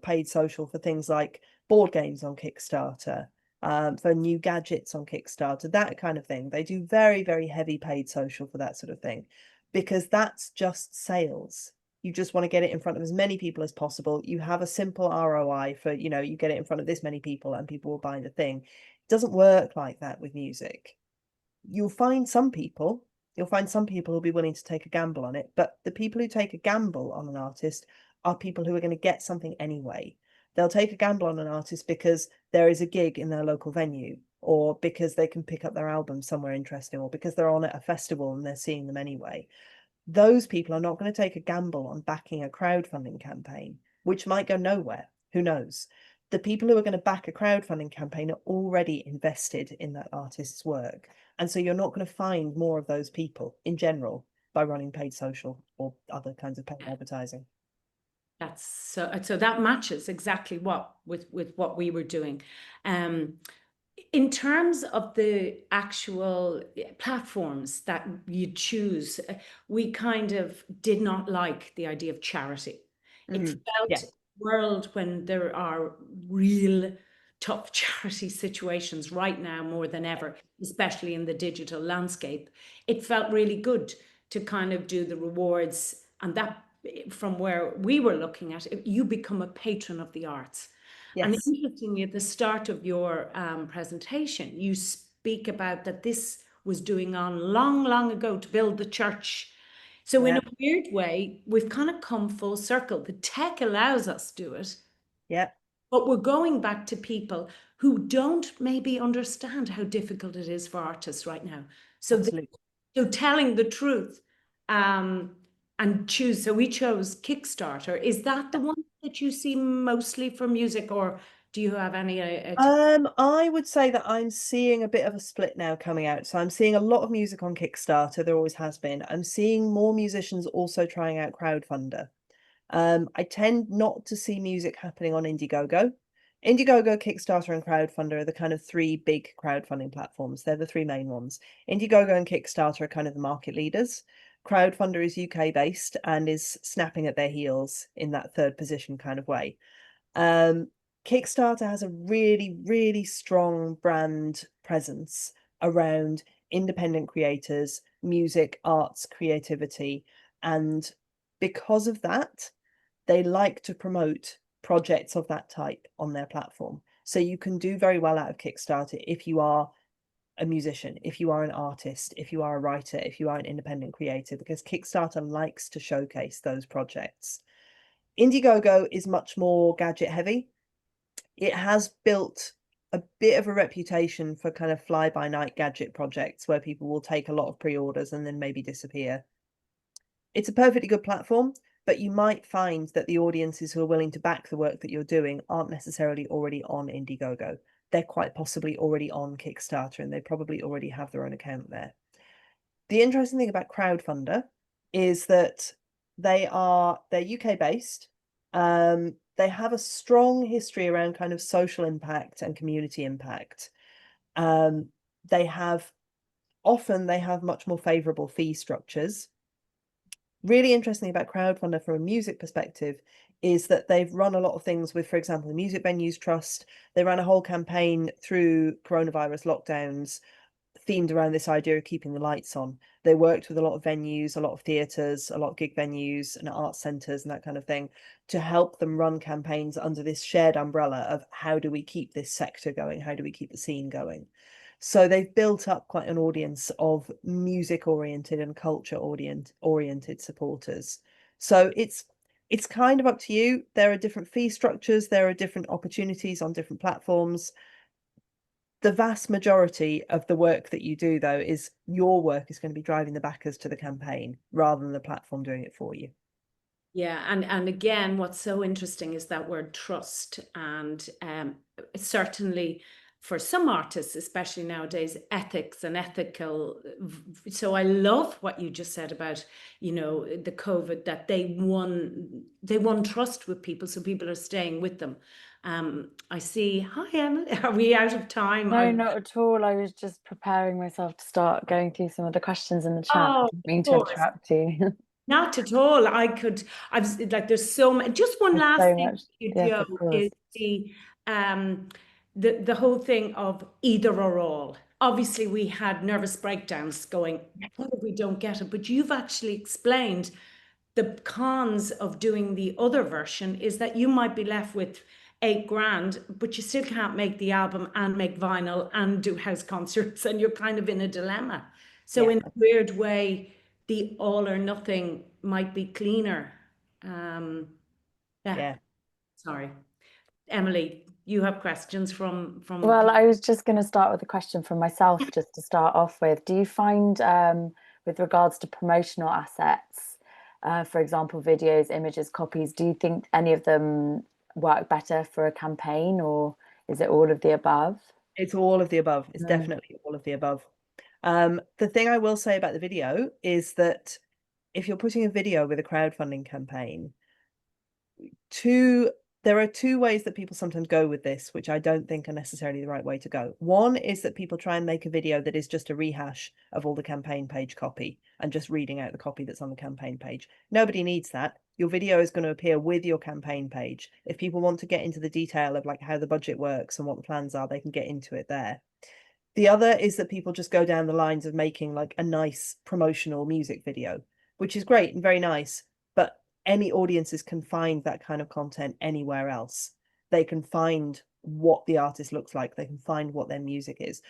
[SPEAKER 2] paid social for things like board games on Kickstarter, for new gadgets on Kickstarter, that kind of thing. They do very, very heavy paid social for that sort of thing, because that's just sales. You just want to get it in front of as many people as possible. You have a simple ROI for, you get it in front of this many people and people will buy the thing. It doesn't work like that with music. You'll find some people who'll be willing to take a gamble on it, but the people who take a gamble on an artist are people who are going to get something anyway. They'll take a gamble on an artist because there is a gig in their local venue, or because they can pick up their album somewhere interesting, or because they're on at a festival and they're seeing them anyway. Those people are not going to take a gamble on backing a crowdfunding campaign, which might go nowhere. Who knows? The people who are going to back a crowdfunding campaign are already invested in that artist's work. And so you're not going to find more of those people in general by running paid social or other kinds of paid advertising.
[SPEAKER 3] That's so that matches exactly with what we were doing. In terms of the actual platforms that you choose, we kind of did not like the idea of charity. It felt a world when there are real tough charity situations right now more than ever, especially in the digital landscape. It felt really good to kind of do the rewards, and that, from where we were looking at it, you become a patron of the arts. And interestingly, at the start of your presentation, you speak about that this was doing on long, long ago to build the church. So in a weird way, we've kind of come full circle. The tech allows us to do it.
[SPEAKER 2] Yeah.
[SPEAKER 3] But we're going back to people who don't maybe understand how difficult it is for artists right now. So, so telling the truth, and choose. So we chose Kickstarter. Is that the one that you see mostly for music, or do you have any?
[SPEAKER 2] I would say that I'm seeing a bit of a split now coming out. So I'm seeing a lot of music on Kickstarter. There always has been. I'm seeing more musicians also trying out Crowdfunder. I tend not to see music happening on Indiegogo. Indiegogo, Kickstarter, and Crowdfunder are the kind of three big crowdfunding platforms. They're the three main ones. Indiegogo and Kickstarter are kind of the market leaders. Crowdfunder is UK based and is snapping at their heels in that third position kind of way. Kickstarter has a really, really strong brand presence around independent creators, music, arts, creativity. And because of that, they like to promote projects of that type on their platform. So you can do very well out of Kickstarter if you are a musician, if you are an artist, if you are a writer, if you are an independent creator, because Kickstarter likes to showcase those projects. Indiegogo is much more gadget heavy. It has built a bit of a reputation for kind of fly-by-night gadget projects where people will take a lot of pre-orders and then maybe disappear. It's a perfectly good platform, but you might find that the audiences who are willing to back the work that you're doing aren't necessarily already on Indiegogo. They're quite possibly already on Kickstarter, and they probably already have their own account there. The interesting thing about Crowdfunder is that they're UK based. They have a strong history around kind of social impact and community impact. They have much more favorable fee structures. Really interesting about Crowdfunder from a music perspective is that they've run a lot of things with, for example, the Music Venues Trust. They ran a whole campaign through coronavirus lockdowns themed around this idea of keeping the lights on. They worked with a lot of venues, a lot of theatres, a lot of gig venues and art centres and that kind of thing to help them run campaigns under this shared umbrella of how do we keep this sector going? How do we keep the scene going? So they've built up quite an audience of music oriented and culture oriented supporters. So it's kind of up to you. There are different fee structures, there are different opportunities on different platforms. The vast majority of the work that you do, though, is your work is going to be driving the backers to the campaign rather than the platform doing it for you.
[SPEAKER 3] Yeah, and again, what's so interesting is that word trust, and certainly for some artists, especially nowadays, ethics and ethical. So I love what you just said about, the COVID, that they won trust with people, so people are staying with them. I see. Hi, Emily. Are we out of time?
[SPEAKER 1] No, not at all. I was just preparing myself to start going through some of the questions in the chat.
[SPEAKER 3] Oh,
[SPEAKER 1] I didn't mean
[SPEAKER 3] of
[SPEAKER 1] to
[SPEAKER 3] course.
[SPEAKER 1] interrupt you.
[SPEAKER 3] Not at all. I've like, there's so many. Just one
[SPEAKER 1] There's
[SPEAKER 3] last
[SPEAKER 1] so
[SPEAKER 3] thing,
[SPEAKER 1] much. Yes,
[SPEAKER 3] Joe,
[SPEAKER 1] of course.
[SPEAKER 3] is um the whole thing of either or all. Obviously, we had nervous breakdowns going, what if we don't get it? But you've actually explained the cons of doing the other version is that you might be left with 8 grand, but you still can't make the album and make vinyl and do house concerts, and you're kind of in a dilemma. So
[SPEAKER 2] Yeah.
[SPEAKER 3] in a weird way, the all or nothing might be cleaner.
[SPEAKER 2] Yeah.
[SPEAKER 3] Sorry. Emily, you have questions from
[SPEAKER 1] Well, I was just going to start with a question from myself, just to start off with. Do you find, with regards to promotional assets, for example, videos, images, copies, do you think any of them work better for a campaign, or is it all of the above?
[SPEAKER 2] It's all of the above. It's
[SPEAKER 1] Mm.
[SPEAKER 2] definitely all of the above. The thing I will say about the video is that if you're putting a video with a crowdfunding campaign, there are two ways that people sometimes go with this, which I don't think are necessarily the right way to go. One is that people try and make a video that is just a rehash of all the campaign page copy and just reading out the copy that's on the campaign page. Nobody needs that. Your video is going to appear with your campaign page. If people want to get into the detail of like how the budget works and what the plans are, they can get into it there. The other is that people just go down the lines of making like a nice promotional music video, which is great and very nice, but any audiences can find that kind of content anywhere else. They can find what the artist looks like. They can find what their music is.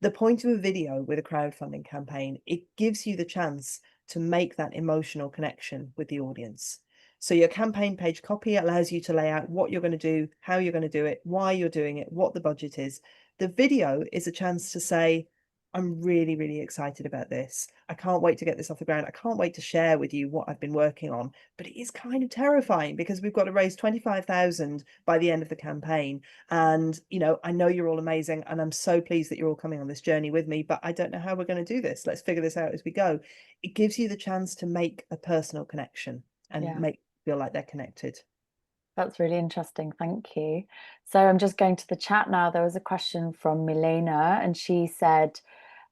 [SPEAKER 2] The point of a video with a crowdfunding campaign, it gives you the chance to make that emotional connection with the audience. So your campaign page copy allows you to lay out what you're going to do, how you're going to do it, why you're doing it, what the budget is. The video is a chance to say, I'm really, really excited about this. I can't wait to get this off the ground. I can't wait to share with you what I've been working on. But it is kind of terrifying because we've got to raise 25,000 by the end of the campaign. And, I know you're all amazing and I'm so pleased that you're all coming on this journey with me, but I don't know how we're going to do this. Let's figure this out as we go. It gives you the chance to make a personal connection and
[SPEAKER 1] Yeah.
[SPEAKER 2] make feel like they're connected.
[SPEAKER 1] That's really interesting. Thank you. So I'm just going to the chat now. There was a question from Milena, and she said,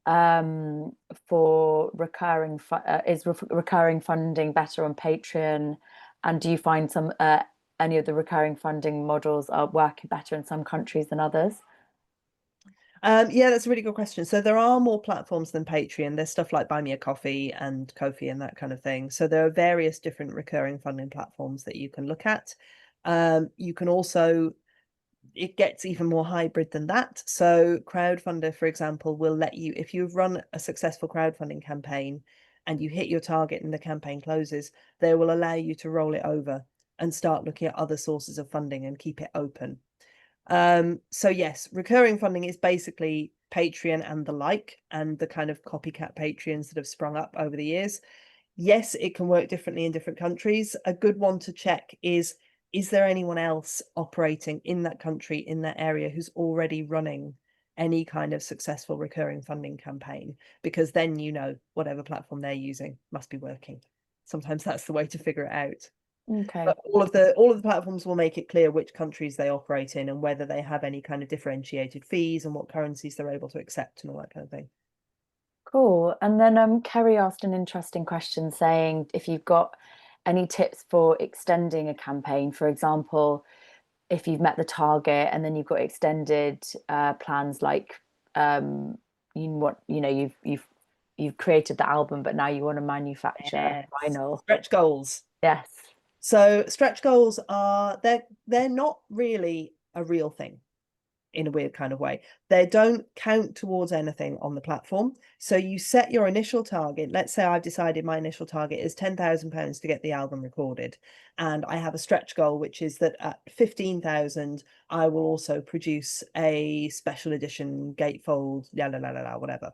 [SPEAKER 1] for recurring funding better on Patreon? And do you find any of the recurring funding models are working better in some countries than others?
[SPEAKER 2] Yeah, that's a really good question. So there are more platforms than Patreon. There's stuff like Buy Me a Coffee and Ko-fi and that kind of thing. So there are various different recurring funding platforms that you can look at. You can also, it gets even more hybrid than that. So Crowdfunder, for example, will let you, if you've run a successful crowdfunding campaign and you hit your target and the campaign closes, they will allow you to roll it over and start looking at other sources of funding and keep it open. So yes, recurring funding is basically Patreon and the like, and the kind of copycat Patreons that have sprung up over the years. Yes, it can work differently in different countries. A good one to check is there anyone else operating in that country, in that area, who's already running any kind of successful recurring funding campaign? Because then, you know, whatever platform they're using must be working. Sometimes that's the way to figure it out.
[SPEAKER 1] Okay.
[SPEAKER 2] But all of the platforms will make it clear which countries they operate in and whether they have any kind of differentiated fees and what currencies they're able to accept and all that kind of thing.
[SPEAKER 1] Cool. And then Kerry asked an interesting question saying if you've got any tips for extending a campaign, for example, if you've met the target and then you've got extended plans like you've created the album, but now you want to manufacture vinyl.
[SPEAKER 2] Stretch goals.
[SPEAKER 1] Yes.
[SPEAKER 2] So stretch goals are they're not really a real thing in a weird kind of way. They don't count towards anything on the platform. So you set your initial target. Let's say I've decided my initial target is £10,000 to get the album recorded. And I have a stretch goal, which is that at 15,000, I will also produce a special edition gatefold, whatever.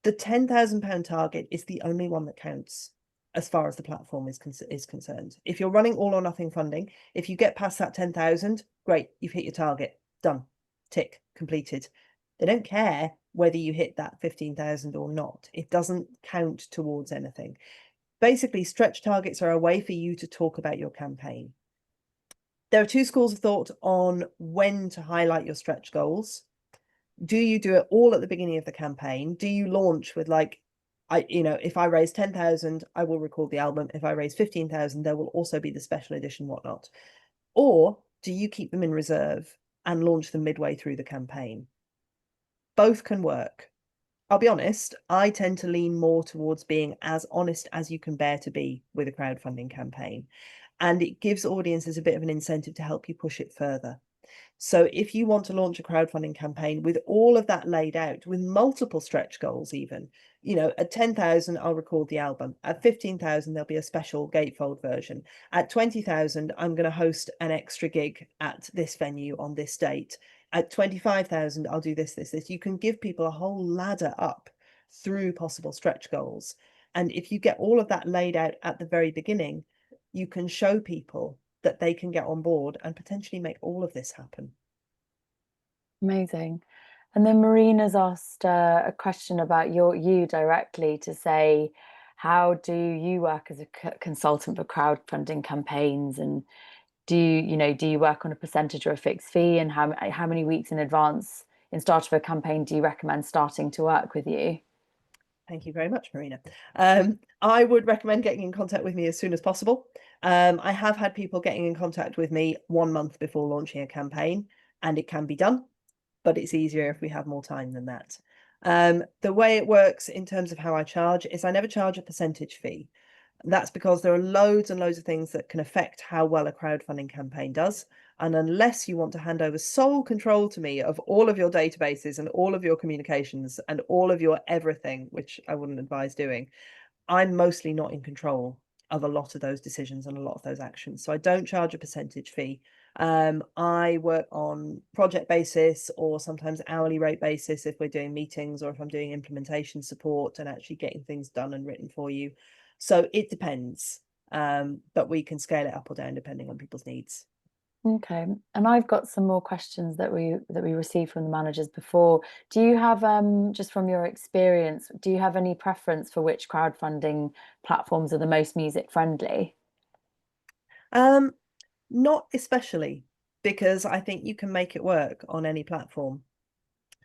[SPEAKER 2] The £10,000 target is the only one that counts as far as the platform is concerned. If you're running all or nothing funding, if you get past that 10,000, great, you've hit your target, done, tick, completed. They don't care whether you hit that 15,000 or not. It doesn't count towards anything. Basically, stretch targets are a way for you to talk about your campaign. There are two schools of thought on when to highlight your stretch goals. Do you do it all at the beginning of the campaign? Do you launch with like, if I raise 10,000, I will record the album. If I raise 15,000, there will also be the special edition, whatnot. Or do you keep them in reserve and launch them midway through the campaign? Both can work. I'll be honest, I tend to lean more towards being as honest as you can bear to be with a crowdfunding campaign. And it gives audiences a bit of an incentive to help you push it further. So if you want to launch a crowdfunding campaign with all of that laid out, with multiple stretch goals even, at 10,000, I'll record the album. At 15,000, there'll be a special gatefold version. At 20,000, I'm going to host an extra gig at this venue on this date. At 25,000, I'll do this. You can give people a whole ladder up through possible stretch goals. And if you get all of that laid out at the very beginning, you can show people that they can get on board and potentially make all of this happen.
[SPEAKER 1] Amazing. And then Marina's asked a question about you directly to say, how do you work as a consultant for crowdfunding campaigns? And do you work on a percentage or a fixed fee? And how many weeks in advance in start of a campaign do you recommend starting to work with you?
[SPEAKER 2] Thank you very much, Marina. I would recommend getting in contact with me as soon as possible. I have had people getting in contact with me 1 month before launching a campaign, and it can be done, but it's easier if we have more time than that. The way it works in terms of how I charge is I never charge a percentage fee. That's because there are loads and loads of things that can affect how well a crowdfunding campaign does. And unless you want to hand over sole control to me of all of your databases and all of your communications and all of your everything, which I wouldn't advise doing, I'm mostly not in control of a lot of those decisions and a lot of those actions. So I don't charge a percentage fee. I work on project basis or sometimes hourly rate basis if we're doing meetings or if I'm doing implementation support and actually getting things done and written for you. So it depends, but we can scale it up or down depending on people's needs.
[SPEAKER 1] Okay, and I've got some more questions that we received from the managers before. Do you have just from your experience, do you have any preference for which crowdfunding platforms are the most music friendly?
[SPEAKER 2] Not especially, because I think you can make it work on any platform.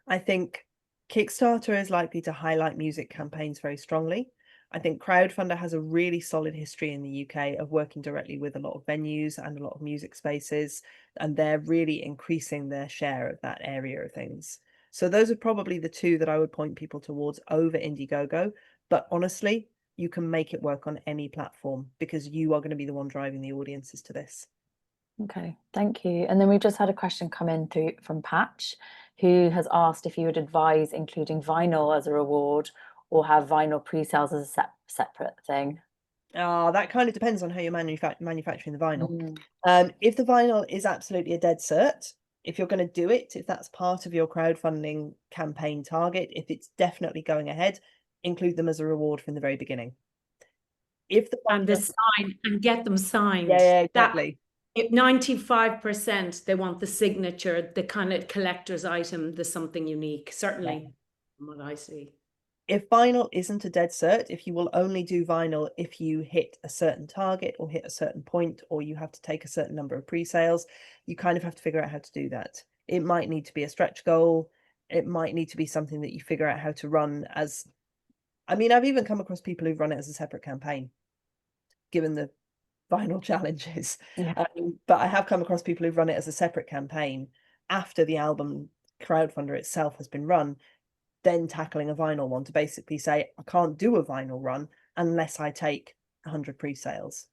[SPEAKER 2] I think Kickstarter is likely to highlight music campaigns very strongly. I think Crowdfunder has a really solid history in the UK of working directly with a lot of venues and a lot of music spaces, and they're really increasing their share of that area of things. So those are probably the two that I would point people towards over Indiegogo. But honestly, you can make it work on any platform because you are going to be the one driving the audiences to this.
[SPEAKER 1] Okay, thank you. And then we just had a question come in through from Patch, who has asked if you would advise including vinyl as a reward or have vinyl pre-sales as a separate thing.
[SPEAKER 2] That kind of depends on how you're manufacturing the vinyl.
[SPEAKER 1] Mm.
[SPEAKER 2] If the vinyl is absolutely a dead cert, if you're going to do it, if that's part of your crowdfunding campaign target, if it's definitely going ahead, include them as a reward from the very beginning. If the
[SPEAKER 3] And the
[SPEAKER 2] vinyl,
[SPEAKER 3] sign, and get them signed.
[SPEAKER 2] yeah, exactly.
[SPEAKER 3] 95% they want the signature, the kind of collector's item, the something unique, certainly from what I see.
[SPEAKER 2] If vinyl isn't a dead cert, if you will only do vinyl if you hit a certain target or hit a certain point, or you have to take a certain number of pre-sales, you kind of have to figure out how to do that. It might need to be a stretch goal. It might need to be something that you figure out how to run as, I mean, I've even come across people who've run it as a separate campaign, given the vinyl challenges.
[SPEAKER 1] Yeah.
[SPEAKER 2] But I have come across people who've run it as a separate campaign after the album crowdfunder itself has been run, then tackling a vinyl one to basically say, I can't do a vinyl run unless I take 100 pre-sales.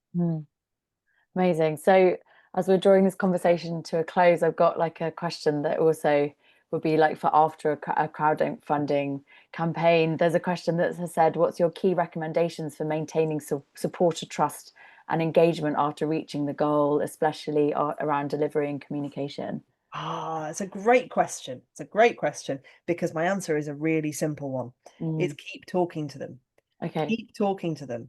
[SPEAKER 1] Amazing. So as we're drawing this conversation to a close, I've got like a question that also would be like for after a crowdfunding campaign. There's a question that has said, what's your key recommendations for maintaining supporter trust and engagement after reaching the goal, especially around delivery and communication?
[SPEAKER 2] It's a great question. It's a great question because my answer is a really simple one. It's keep talking to them.
[SPEAKER 1] Okay.
[SPEAKER 2] Keep talking to them.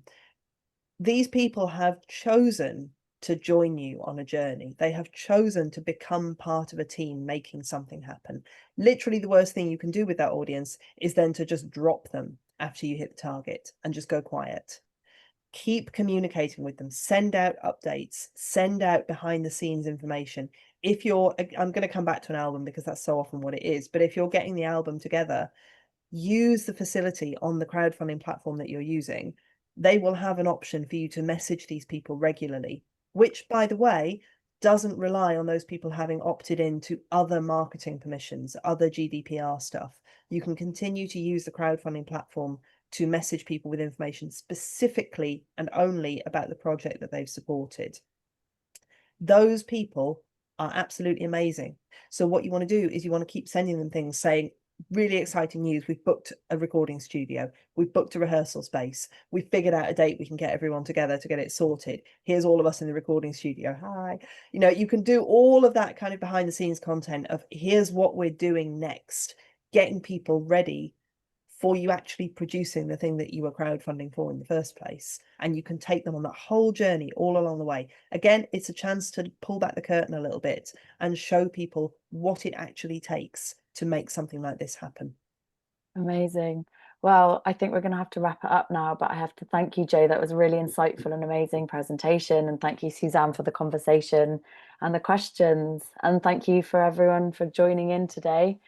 [SPEAKER 2] These people have chosen to join you on a journey. They have chosen to become part of a team making something happen. Literally, the worst thing you can do with that audience is then to just drop them after you hit the target and just go quiet. Keep communicating with them, send out updates, send out behind the scenes information. If you're, I'm going to come back to an album because that's so often what it is, but if you're getting the album together, use the facility on the crowdfunding platform that you're using. They will have an option for you to message these people regularly, which, by the way, doesn't rely on those people having opted in to other marketing permissions, other GDPR stuff. You can continue to use the crowdfunding platform to message people with information specifically and only about the project that they've supported. Those people are absolutely amazing. So what you want to do is you want to keep sending them things saying, really exciting news, we've booked a recording studio, we've booked a rehearsal space, we've figured out a date we can get everyone together to get it sorted, here's all of us in the recording studio, hi. You know, you can do all of that kind of behind the scenes content of here's what we're doing next, getting people ready for you actually producing the thing that you were crowdfunding for in the first place. And you can take them on that whole journey all along the way. Again, it's a chance to pull back the curtain a little bit and show people what it actually takes to make something like this happen.
[SPEAKER 1] Amazing. Well, I think we're going to have to wrap it up now, but I have to thank you, Joe. That was a really insightful and amazing presentation. And thank you, Suzanne, for the conversation and the questions. And thank you for everyone for joining in today.